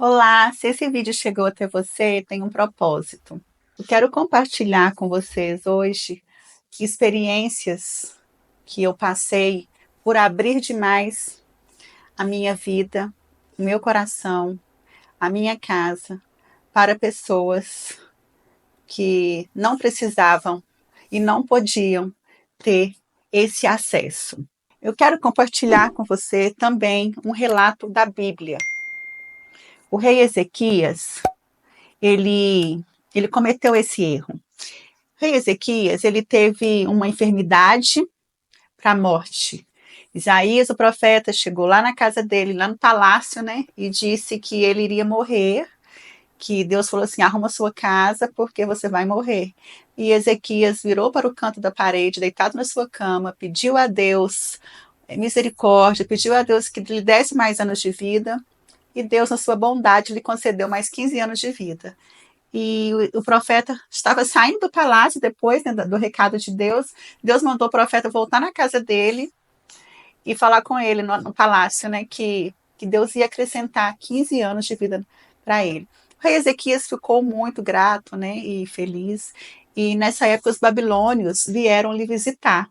Olá, se esse vídeo chegou até você, tem um propósito. Eu quero compartilhar com vocês hoje experiências que eu passei por abrir demais a minha vida, o meu coração, a minha casa para pessoas que não precisavam e não podiam ter esse acesso. Eu quero compartilhar com você também um relato da Bíblia. O rei Ezequias, ele cometeu esse erro. O rei Ezequias, ele teve uma enfermidade para a morte. Isaías, o profeta, chegou lá na casa dele, lá no palácio, né, e disse que ele iria morrer, que Deus falou assim: arruma sua casa, porque você vai morrer. E Ezequias virou para o canto da parede, deitado na sua cama, pediu a Deus misericórdia, pediu a Deus que lhe desse mais anos de vida, e Deus, na sua bondade, lhe concedeu mais 15 anos de vida. E o profeta estava saindo do palácio depois, né, do recado de Deus. Deus mandou o profeta voltar na casa dele e falar com ele no palácio, né, que Deus ia acrescentar 15 anos de vida para ele. O rei Ezequias ficou muito grato, né, e feliz. E nessa época os babilônios vieram lhe visitar.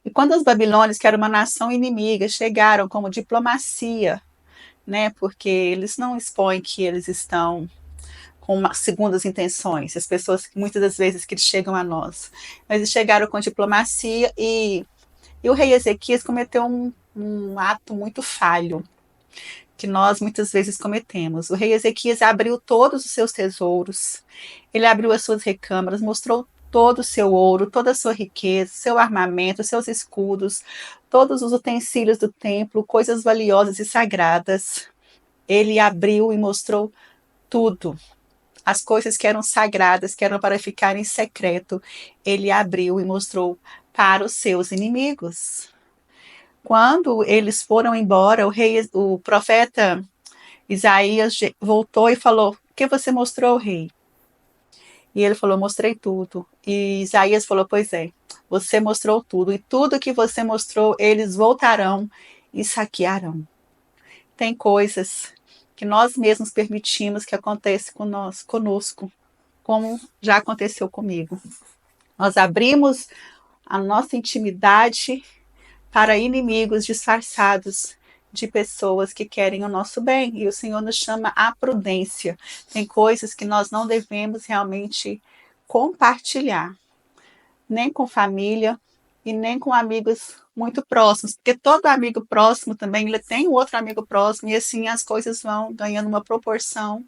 E quando os babilônios, que era uma nação inimiga, chegaram como diplomacia, né, porque eles não expõem que eles estão com segundas intenções, as pessoas muitas das vezes que chegam a nós. Mas eles chegaram com diplomacia e o rei Ezequias cometeu um ato muito falho, que nós muitas vezes cometemos. O rei Ezequias abriu todos os seus tesouros, ele abriu as suas recâmaras, mostrou todo o seu ouro, toda a sua riqueza, seu armamento, seus escudos, todos os utensílios do templo, coisas valiosas e sagradas. Ele abriu e mostrou tudo. As coisas que eram sagradas, que eram para ficar em secreto, ele abriu e mostrou para os seus inimigos. Quando eles foram embora, o profeta Isaías voltou e falou: "O que você mostrou, rei?" E ele falou: "Mostrei tudo." E Isaías falou: "Pois é, você mostrou tudo, e tudo que você mostrou, eles voltarão e saquearão." Tem coisas que nós mesmos permitimos que aconteça conosco, como já aconteceu comigo. Nós abrimos a nossa intimidade para inimigos disfarçados de pessoas que querem o nosso bem. E o Senhor nos chama à prudência. Tem coisas que nós não devemos realmente compartilhar, nem com família e nem com amigos muito próximos, porque todo amigo próximo também ele tem um outro amigo próximo e assim as coisas vão ganhando uma proporção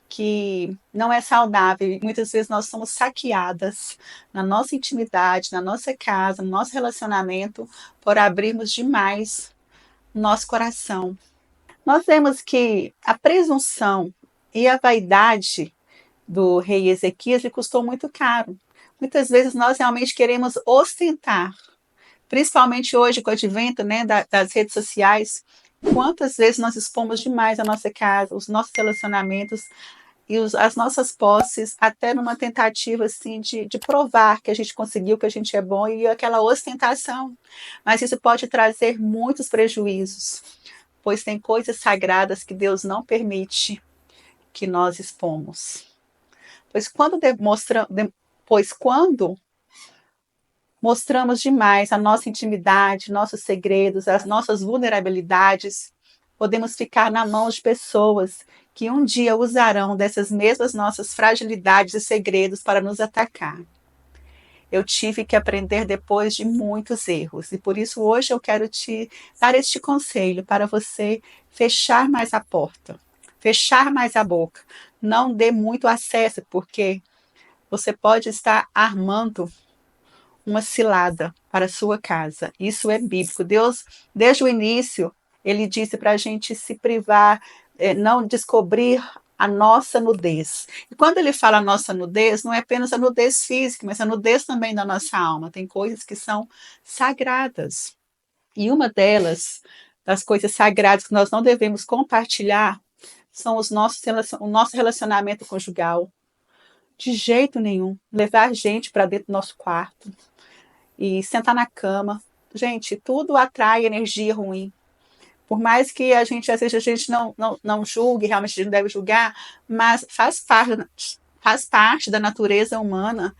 que não é saudável. Muitas vezes nós somos saqueadas na nossa intimidade, na nossa casa, no nosso relacionamento, por abrirmos demais nosso coração. Nós vemos que a presunção e a vaidade do rei Ezequias lhe custou muito caro. Muitas vezes nós realmente queremos ostentar, principalmente hoje com o advento, né, das redes sociais. Quantas vezes nós expomos demais a nossa casa, os nossos relacionamentos e as nossas posses, até numa tentativa assim de provar que a gente conseguiu, que a gente é bom, e aquela ostentação. Mas isso pode trazer muitos prejuízos, pois tem coisas sagradas que Deus não permite que nós expomos. Pois quando pois quando mostramos demais a nossa intimidade, nossos segredos, as nossas vulnerabilidades, podemos ficar na mão de pessoas que um dia usarão dessas mesmas nossas fragilidades e segredos para nos atacar. Eu tive que aprender depois de muitos erros, e por isso hoje eu quero te dar este conselho para você fechar mais a porta, fechar mais a boca. Não dê muito acesso, porque você pode estar armando uma cilada para a sua casa. Isso é bíblico. Deus, desde o início, ele disse para a gente se privar, não descobrir a nossa nudez. E quando ele fala a nossa nudez, não é apenas a nudez física, mas a nudez também da nossa alma. Tem coisas que são sagradas. E uma delas, das coisas sagradas que nós não devemos compartilhar, são o nosso relacionamento conjugal. De jeito nenhum. Levar gente para dentro do nosso quarto e sentar na cama. Gente, tudo atrai energia ruim. Por mais que a gente, às vezes, a gente não julgue, realmente a gente não deve julgar, mas faz parte da natureza humana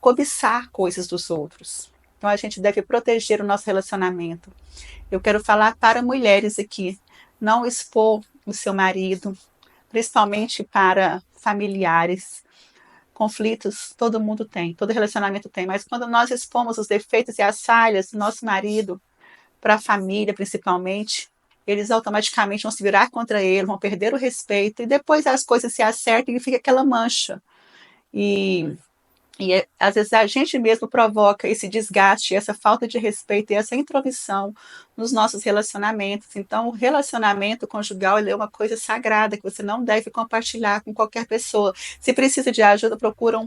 cobiçar coisas dos outros. Então a gente deve proteger o nosso relacionamento. Eu quero falar para mulheres aqui, não expor o seu marido, principalmente para familiares. Conflitos todo mundo tem, todo relacionamento tem, mas quando nós expomos os defeitos e as falhas do nosso marido para a família, principalmente, eles automaticamente vão se virar contra ele, vão perder o respeito, e depois as coisas se acertam e fica aquela mancha. E às vezes a gente mesmo provoca esse desgaste, essa falta de respeito e essa intromissão nos nossos relacionamentos. Então, o relacionamento conjugal ele é uma coisa sagrada que você não deve compartilhar com qualquer pessoa. Se precisa de ajuda, procura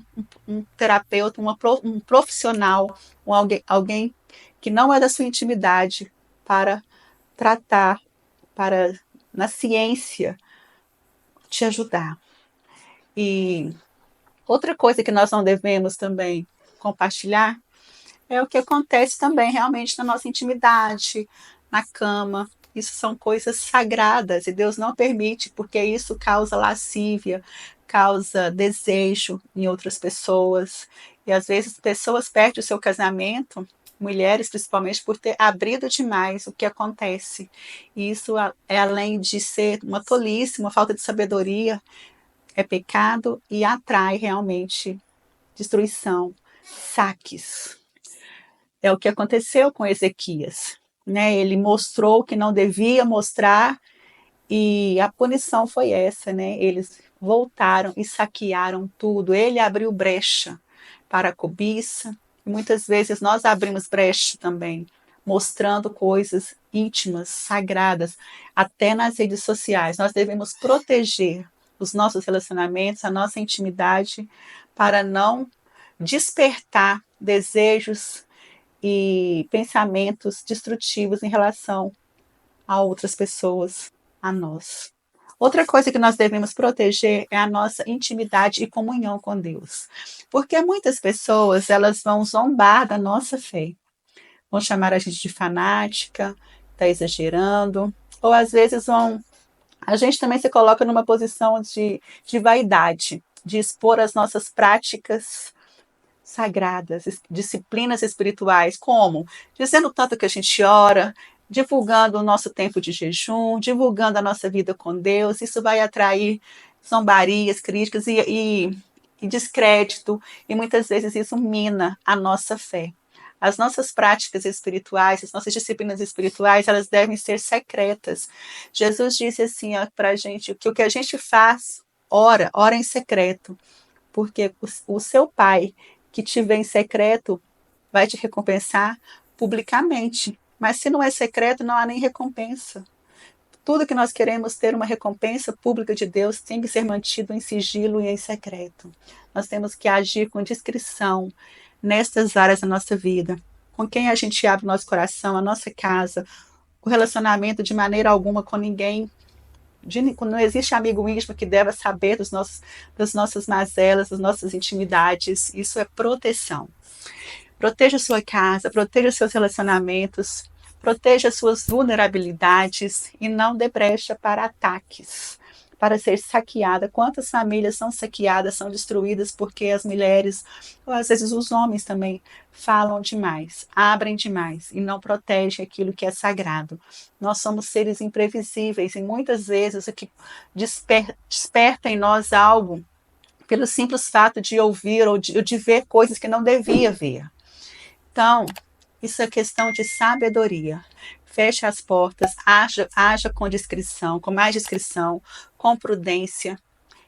um terapeuta, um profissional, alguém que não é da sua intimidade para tratar, para, na ciência, te ajudar. E outra coisa que nós não devemos também compartilhar é o que acontece também realmente na nossa intimidade, na cama. Isso são coisas sagradas e Deus não permite, porque isso causa lascívia, causa desejo em outras pessoas. E às vezes pessoas perdem o seu casamento, mulheres principalmente, por ter abrido demais o que acontece. E isso é além de ser uma tolice, uma falta de sabedoria, é pecado e atrai realmente destruição, saques. É o que aconteceu com Ezequias, né? Ele mostrou o que não devia mostrar e a punição foi essa, né? Eles voltaram e saquearam tudo. Ele abriu brecha para a cobiça. E muitas vezes nós abrimos brecha também, mostrando coisas íntimas, sagradas, até nas redes sociais. Nós devemos proteger os nossos relacionamentos, a nossa intimidade, para não despertar desejos e pensamentos destrutivos em relação a outras pessoas, a nós. Outra coisa que nós devemos proteger é a nossa intimidade e comunhão com Deus. Porque muitas pessoas, elas vão zombar da nossa fé. Vão chamar a gente de fanática, está exagerando, ou às vezes a gente também se coloca numa posição de vaidade, de expor as nossas práticas sagradas, disciplinas espirituais, como dizendo tanto que a gente ora, divulgando o nosso tempo de jejum, divulgando a nossa vida com Deus. Isso vai atrair zombarias, críticas e descrédito, e muitas vezes isso mina a nossa fé. As nossas práticas espirituais, as nossas disciplinas espirituais, elas devem ser secretas. Jesus disse assim para a gente que o que a gente faz, ora em secreto, porque o seu pai que te vê em secreto vai te recompensar publicamente. Mas se não é secreto, não há nem recompensa. Tudo que nós queremos ter uma recompensa pública de Deus tem que ser mantido em sigilo e em secreto. Nós temos que agir com discrição nestas áreas da nossa vida. Com quem a gente abre o nosso coração, a nossa casa, o relacionamento de maneira alguma com ninguém. Não existe amigo íntimo que deva saber das nossas mazelas, das nossas intimidades. Isso é proteção. Proteja a sua casa, proteja seus relacionamentos, proteja suas vulnerabilidades e não dê brecha para ataques, para ser saqueada. Quantas famílias são saqueadas, são destruídas porque as mulheres, ou às vezes os homens também, falam demais, abrem demais e não protegem aquilo que é sagrado. Nós somos seres imprevisíveis e muitas vezes o que desperta em nós algo pelo simples fato de ouvir ou de ver coisas que não devia ver. Então, isso é questão de sabedoria. Feche as portas, haja com discrição, com mais discrição, com prudência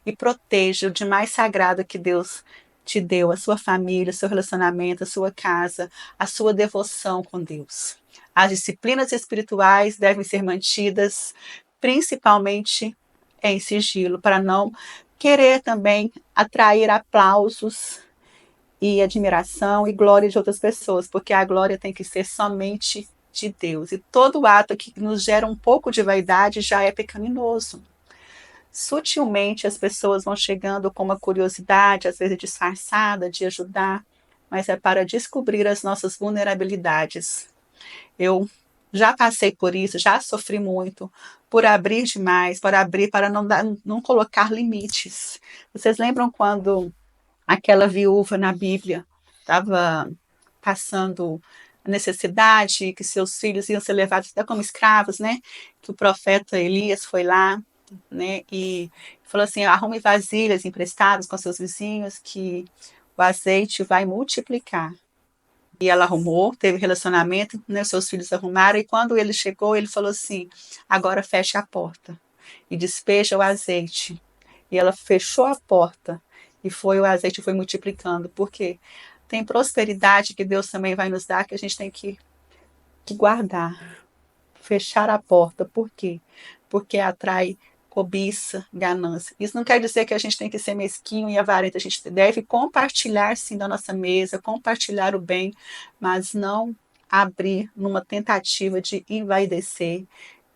e proteja o de mais sagrado que Deus te deu, a sua família, o seu relacionamento, a sua casa, a sua devoção com Deus. As disciplinas espirituais devem ser mantidas principalmente em sigilo, para não querer também atrair aplausos e admiração e glória de outras pessoas, porque a glória tem que ser somente de Deus. E todo ato que nos gera um pouco de vaidade já é pecaminoso. Sutilmente as pessoas vão chegando com uma curiosidade, às vezes disfarçada, de ajudar, mas é para descobrir as nossas vulnerabilidades. Eu já passei por isso, já sofri muito, por abrir demais, para não colocar limites. Vocês lembram quando aquela viúva na Bíblia estava passando necessidade, que seus filhos iam ser levados até como escravos, né? Que o profeta Elias foi lá, né? E falou assim: arrume vasilhas emprestadas com seus vizinhos, que o azeite vai multiplicar. E ela arrumou, teve relacionamento, né? Seus filhos arrumaram, e quando ele chegou, ele falou assim: agora feche a porta e despeja o azeite. E ela fechou a porta e o azeite foi multiplicando. Por quê? Tem prosperidade que Deus também vai nos dar, que a gente tem que guardar, fechar a porta. Por quê? Porque atrai cobiça, ganância. Isso não quer dizer que a gente tem que ser mesquinho e avarento. A gente deve compartilhar, sim, da nossa mesa, compartilhar o bem, mas não abrir numa tentativa de envaidecer,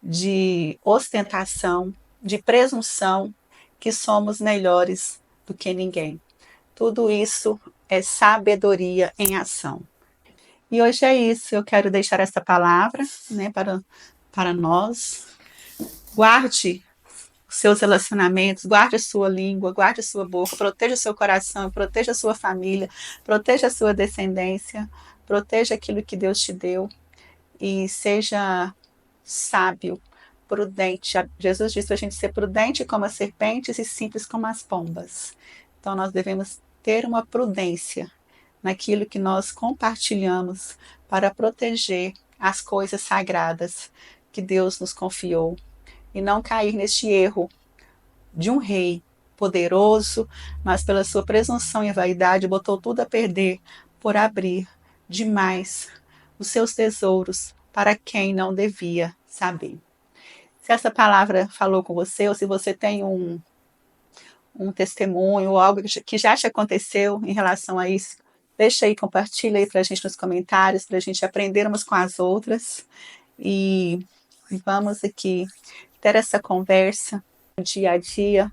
de ostentação, de presunção que somos melhores do que ninguém. Tudo isso é sabedoria em ação. E hoje é isso, eu quero deixar essa palavra, né, para nós. Guarde os seus relacionamentos, guarde a sua língua, guarde a sua boca, proteja o seu coração, proteja a sua família, proteja a sua descendência, proteja aquilo que Deus te deu e seja sábio, prudente. Jesus disse para a gente ser prudente como as serpentes e simples como as pombas. Então nós devemos ter uma prudência naquilo que nós compartilhamos para proteger as coisas sagradas que Deus nos confiou e não cair neste erro de um rei poderoso, mas pela sua presunção e vaidade botou tudo a perder por abrir demais os seus tesouros para quem não devia saber. Se essa palavra falou com você, ou se você tem um testemunho ou algo que já te aconteceu em relação a isso, deixa aí, compartilha aí para a gente nos comentários, para a gente aprender umas com as outras e vamos aqui ter essa conversa no dia a dia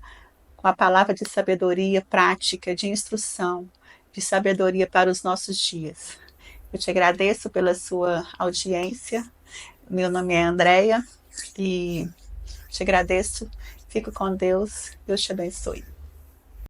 com a palavra de sabedoria prática, de instrução, de sabedoria para os nossos dias. Eu te agradeço pela sua audiência. Meu nome é Andréia e te agradeço. Fico com Deus. Deus te abençoe.